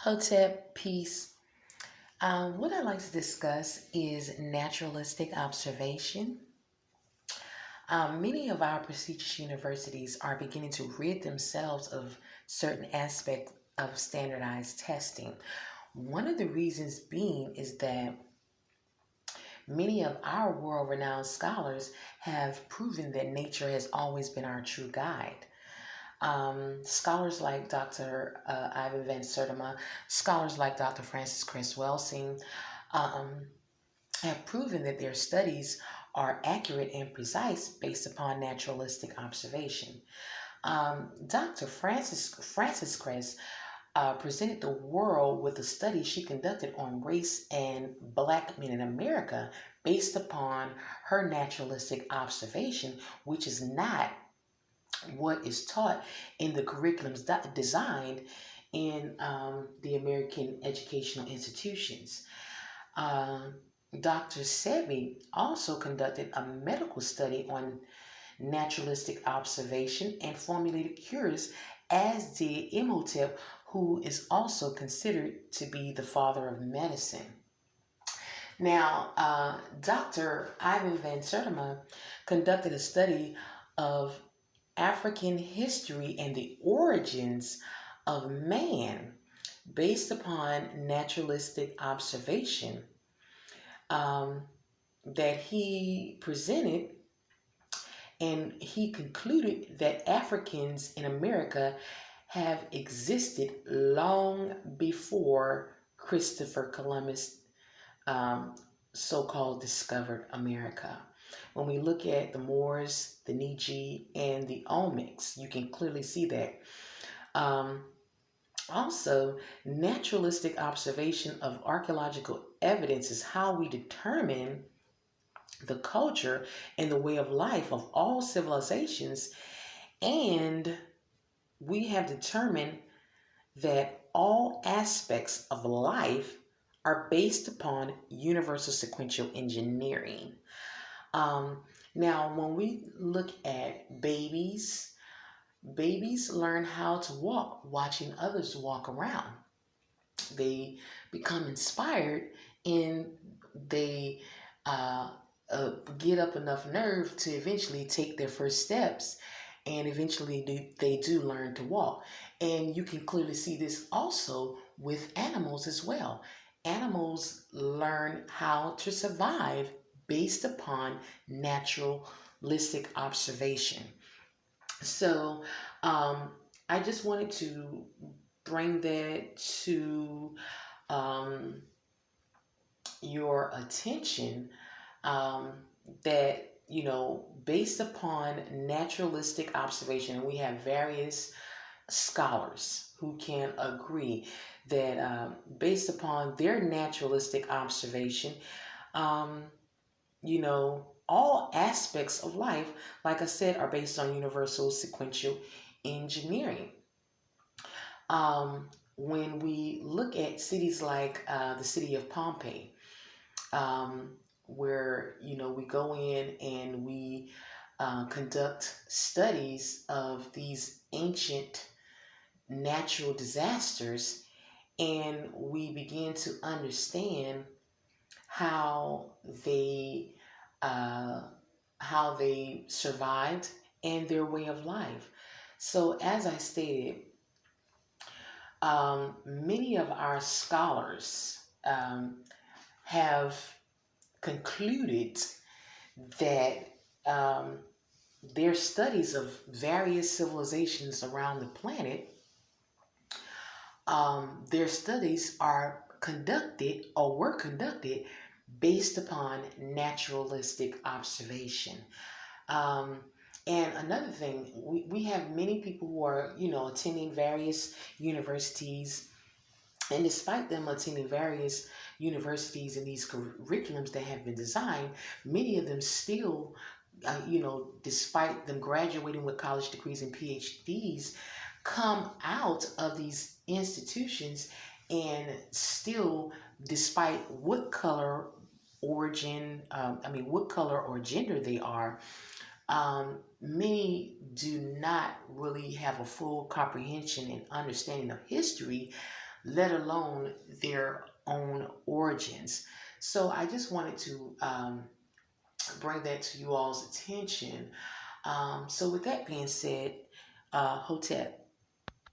Hotep, peace. What I'd like to discuss is naturalistic observation. Many of our prestigious universities are beginning to rid themselves of certain aspects of standardized testing. One of the reasons being is that many of our world renowned scholars have proven that nature has always been our true guide. Scholars like Dr. Ivan Van Sertima, scholars like Dr. Francis Cress Welsing, um, have proven that their studies are accurate and precise based upon naturalistic observation. Dr. Francis Cress presented the world with a study she conducted on race and black men in America based upon her naturalistic observation, which is not what is taught in the curriculums designed in the American educational institutions. Um, Dr. Sebi also conducted a medical study on naturalistic observation and formulated cures, as did Imhotep, who is also considered to be the father of medicine. Now, Dr. Ivan Van Sertima conducted a study of African history and the origins of man based upon naturalistic observation um, that he presented, and he concluded that Africans in America have existed long before Christopher Columbus um, so-called discovered America. When we look at the Moors, the Niji, and the Olmecs, you can clearly see that. Um, Also, naturalistic observation of archaeological evidence is how we determine the culture and the way of life of all civilizations, and we have determined that all aspects of life are based upon universal sequential engineering. Um, Now, when we look at babies learn how to walk watching others walk around. They become inspired, and they uh, get up enough nerve to eventually take their first steps, and eventually they do learn to walk. And you can clearly see this also with animals as well. Animals learn how to survive based upon naturalistic observation. So um, I just wanted to bring that to um, your attention, um, that, based upon naturalistic observation, and we have various scholars who can agree that based upon their naturalistic observation, um, all aspects of life, like I said, are based on universal sequential engineering. When we look at cities like the city of Pompeii, where we go in and we conduct studies of these ancient natural disasters, and we begin to understand how they uh, how they survived and their way of life. So, as I stated, many of our scholars have concluded that um, their studies of various civilizations around the planet, their studies are conducted or were conducted based upon naturalistic observation. Um, and another thing, we have many people who are, attending various universities, and despite them attending various universities and these curriculums that have been designed, many of them still, despite them graduating with college degrees and PhDs, come out of these institutions and still, despite what color or gender they are, many do not really have a full comprehension and understanding of history, let alone their own origins. So I just wanted to bring that to you all's attention. So with that being said, Hotep,